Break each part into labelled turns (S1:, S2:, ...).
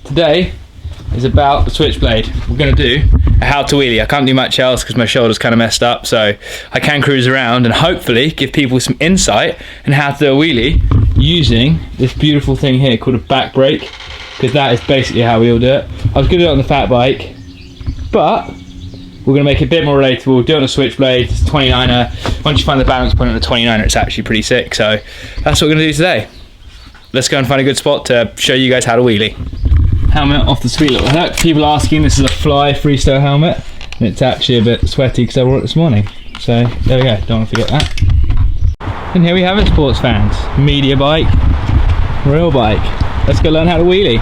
S1: Today is about the switchblade. We're going to do a how to wheelie. I can't do much else because my shoulder's kind of messed up, so I can cruise around and hopefully give people some insight on how to do a wheelie using this beautiful thing here called a back brake, because that is basically how we all do it. I was going to do it on the fat bike, but we're going to make it a bit more relatable. Do it on a switchblade. It's a 29er. Once you find the balance point on a 29er, it's actually pretty sick. So that's what we're going to do today. Let's go and find a good spot to show you guys how to wheelie. Helmet off the sweet little hook. People asking, this is a Fly freestyle helmet, and it's actually a bit sweaty because I wore it this morning. So there we go, don't want to forget that. And here we have it, sports fans. Media bike, real bike. Let's go learn how to wheelie.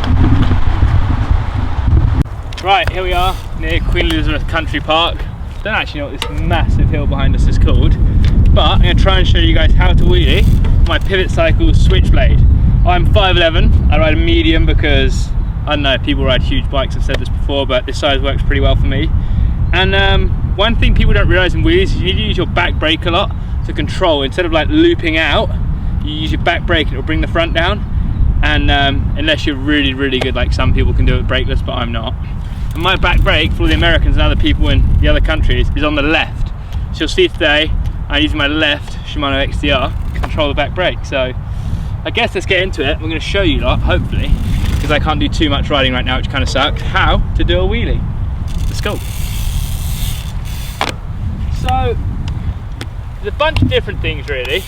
S1: Right, here we are near Queen Elizabeth Country Park. Don't actually know what this massive hill behind us is called, but I'm going to try and show you guys how to wheelie my pivot cycle switchblade. I'm 5'11", I ride a medium because, I don't know, people ride huge bikes, I've said this before, but this size works pretty well for me. And one thing people don't realise in wheelies is you need to use your back brake a lot to control. Instead of like looping out, you use your back brake and it'll bring the front down. And unless you're really, really good, like some people can do it brakeless, but I'm not. And my back brake, for all the Americans and other people in the other countries, is on the left. So you'll see today, I'm using my left Shimano XDR to control the back brake. So I guess let's get into it. I'm going to show you lot, hopefully, because I can't do too much riding right now, which kind of sucks, how to do a wheelie. Let's go. So there's a bunch of different things really.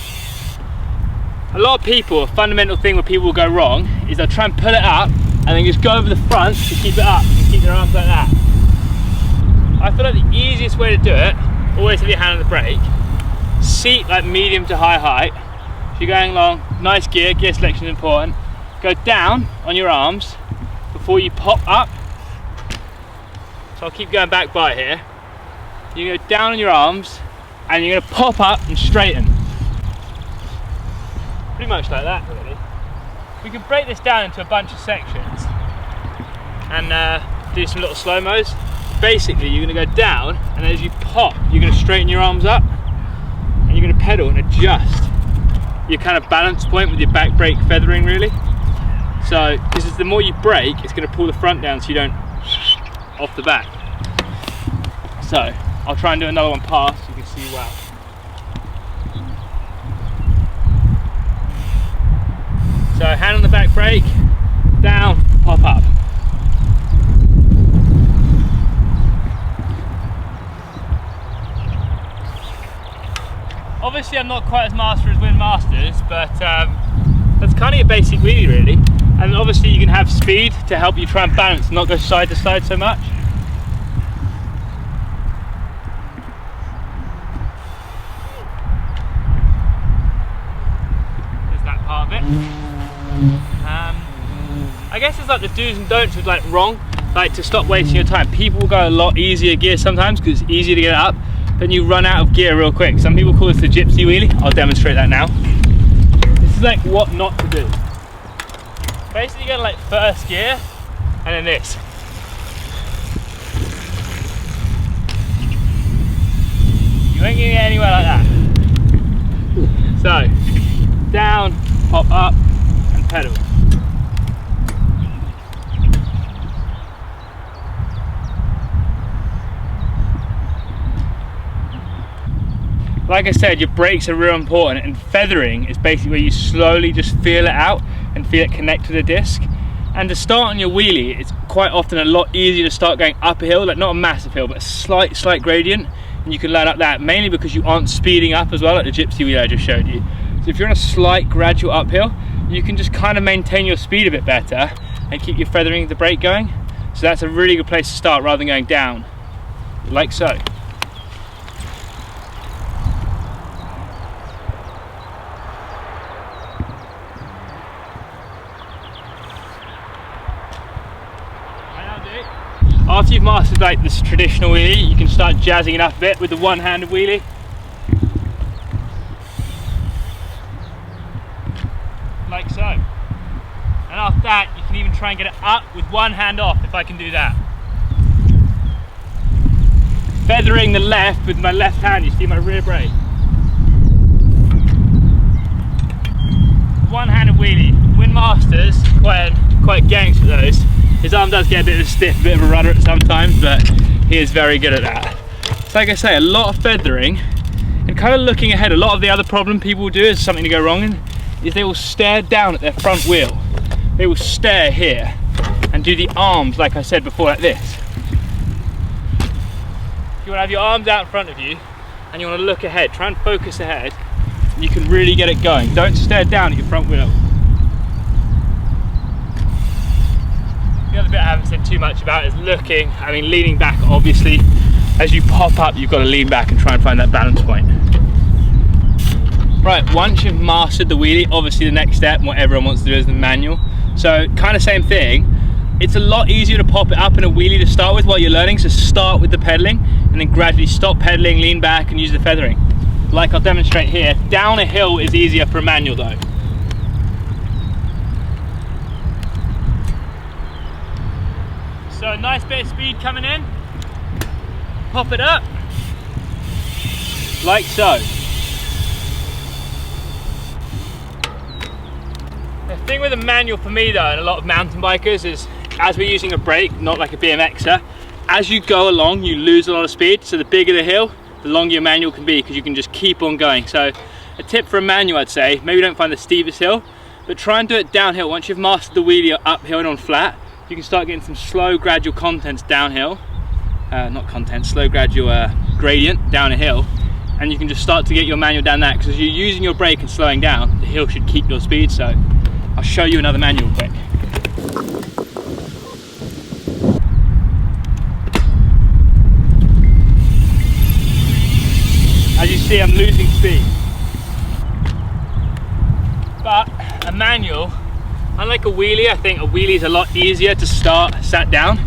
S1: A lot of people, a fundamental thing where people will go wrong is they'll try and pull it up and then just go over the front to keep it up and keep their arms like that. I feel like the easiest way to do it, always have your hand on the brake, seat like medium to high height. If you're going along, nice gear selection is important. Go down on your arms before you pop up. So I'll keep going back by here. You go down on your arms and you're going to pop up and straighten. Pretty much like that really. We can break this down into a bunch of sections and do some little slow-mos. Basically you're going to go down and as you pop you're going to straighten your arms up and you're going to pedal and adjust your kind of balance point with your back brake feathering really. So this is the more you brake, it's going to pull the front down so you don't off the back. So I'll try and do another one past so you can see well. So hand on the back brake, down, pop up. Obviously I'm not quite as master as Wyn Masters, but that's kind of your basic wheelie really. And obviously you can have speed to help you try and balance and not go side to side so much. There's that part of it. I guess it's like the do's and don'ts with like wrong, like to stop wasting your time. People will go a lot easier gear sometimes because it's easier to get it up, then you run out of gear real quick. Some people call this the gypsy wheelie. I'll demonstrate that now. This is like what not to do. Basically you go like first gear and then this. You ain't gonna get anywhere like that. So down, pop up and pedal. Like I said, your brakes are real important, and feathering is basically where you slowly just feel it out and feel it connect to the disc. And to start on your wheelie, it's quite often a lot easier to start going up a hill, like not a massive hill, but a slight gradient, and you can learn up that, mainly because you aren't speeding up as well, like the gypsy wheelie I just showed you. So if you're on a slight gradual uphill, you can just kind of maintain your speed a bit better and keep your feathering the brake going. So that's a really good place to start rather than going down, like so. After you've mastered like this traditional wheelie, you can start jazzing it up a bit with the one-handed wheelie. Like so. And after that, you can even try and get it up with one hand off, if I can do that. Feathering the left with my left hand, you see my rear brake. Masters, quite gangster with those. His arm does get a bit of a stiff, a bit of a rudder at sometimes, but he is very good at that. So like I say, a lot of feathering and kind of looking ahead. A lot of the other problem people will do is something to go wrong in, is they will stare down at their front wheel. They will stare here and do the arms, like I said before, like this. If you want to have your arms out in front of you and you want to look ahead, try and focus ahead, you can really get it going. Don't stare down at your front wheel. The other bit I haven't said too much about is looking, leaning back obviously. As you pop up, you've got to lean back and try and find that balance point. Right, once you've mastered the wheelie, obviously the next step, and what everyone wants to do, is the manual. So kind of same thing. It's a lot easier to pop it up in a wheelie to start with while you're learning, so start with the pedaling and then gradually stop pedaling, lean back and use the feathering. Like I'll demonstrate here, down a hill is easier for a manual though. So a nice bit of speed coming in, pop it up, like so. The thing with a manual for me though, and a lot of mountain bikers, is as we're using a brake, not like a BMXer, as you go along you lose a lot of speed, so the bigger the hill, the longer your manual can be, because you can just keep on going. So a tip for a manual, I'd say, maybe don't find the steepest hill, but try and do it downhill. Once you've mastered the wheelie uphill and on flat, you can start getting some slow gradual contents downhill, slow gradual gradient down a hill, and you can just start to get your manual down that, because as you're using your brake and slowing down, the hill should keep your speed. So I'll show you another manual quick. As you see, I'm losing speed. But a manual, unlike a wheelie, I think a wheelie is a lot easier to start sat down,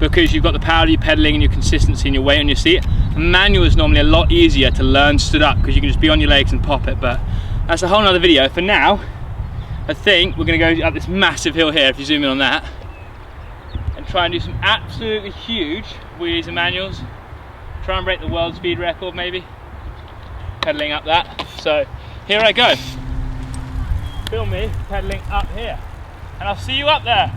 S1: because you've got the power of your pedaling and your consistency and your weight on your seat. A manual is normally a lot easier to learn stood up, because you can just be on your legs and pop it, but that's a whole nother video. For now, I think we're gonna go up this massive hill here, if you zoom in on that, and try and do some absolutely huge wheelies and manuals. Try and break the world speed record maybe, pedaling up that. So here I go. Film me pedaling up here, and I'll see you up there.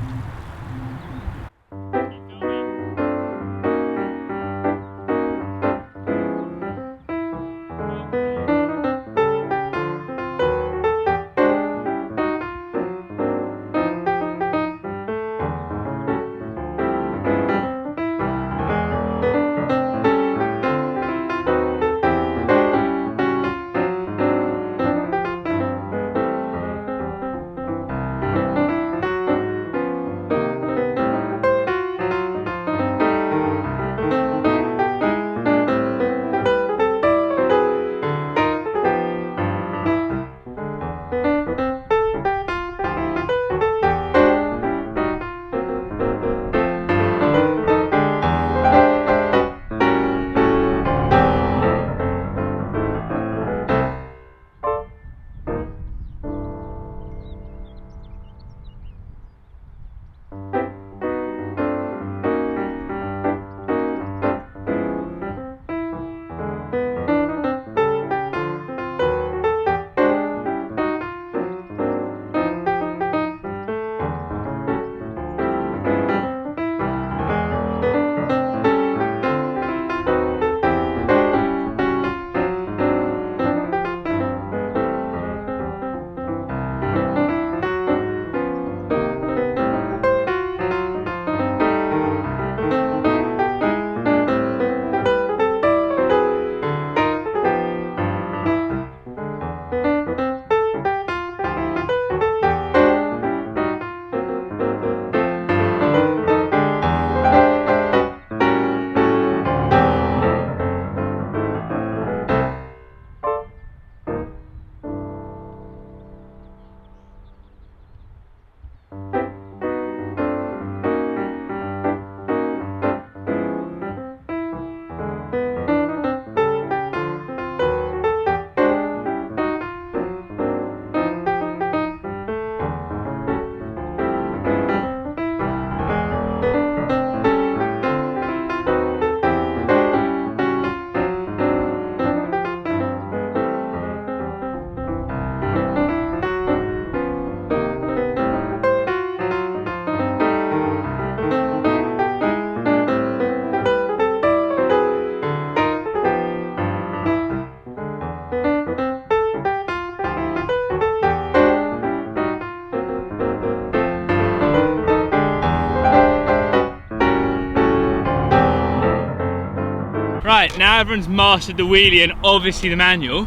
S1: Right, now everyone's mastered the wheelie and obviously the manual.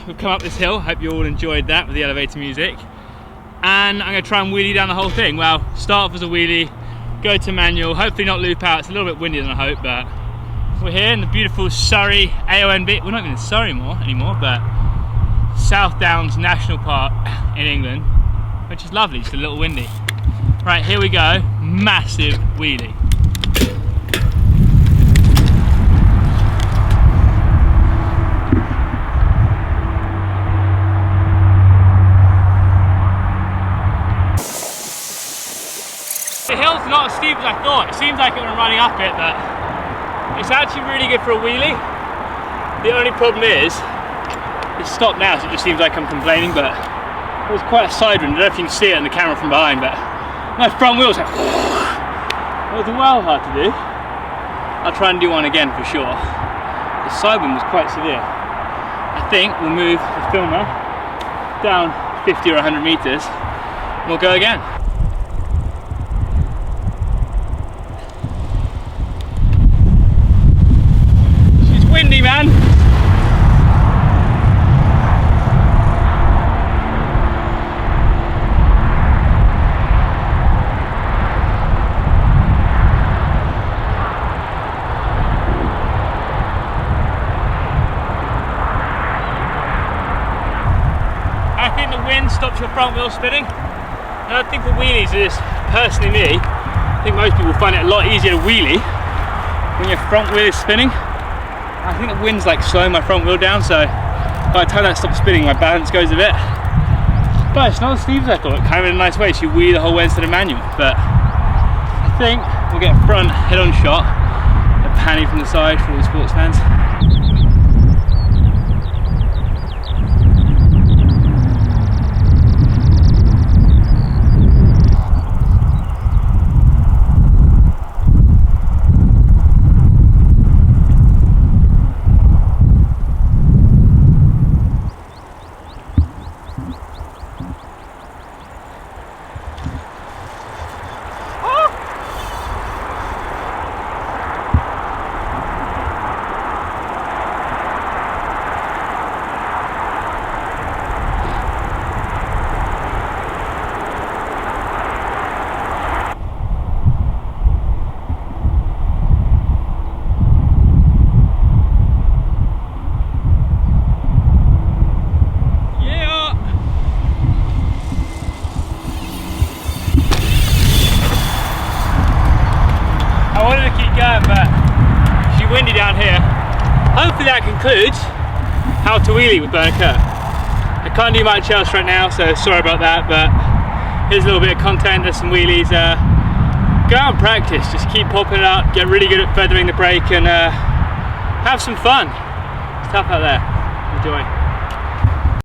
S1: We've come up this hill, hope you all enjoyed that with the elevator music. And I'm going to try and wheelie down the whole thing. Well, start off as a wheelie, go to manual, hopefully not loop out. It's a little bit windier than I hope, but we're here in the beautiful Surrey AONB. We're not even in Surrey anymore, but South Downs National Park in England, which is lovely, just a little windy. Right, here we go, massive wheelie. The hill's not as steep as I thought. It seems like I'm running up it, but it's actually really good for a wheelie. The only problem is, it's stopped now, so it just seems like I'm complaining, but it was quite a side wind. I don't know if you can see it in the camera from behind, but my front wheel's like, it was well hard to do. I'll try and do one again for sure. The side wind was quite severe. I think we'll move the filmer down 50 or 100 meters, and we'll go again. Windy, man. I think the wind stops your front wheel spinning. And I think for wheelies, it is personally me, I think most people find it a lot easier to wheelie when your front wheel is spinning. I think the wind's like slowing my front wheel down, so by the time that stops spinning, my balance goes a bit. But it's not as steep as I thought, kind of in a nice way, so you wheelie the whole way instead of manual. But I think we'll get a front head-on shot, a panny from the side for all the sports fans. But it's windy down here. Hopefully that concludes how to wheelie with Burn a Curve. I can't do much else right now, so sorry about that, but here's a little bit of content. There's some wheelies. Go out and practice, just keep popping it up, get really good at feathering the brake, and have some fun. It's tough out there. Enjoy.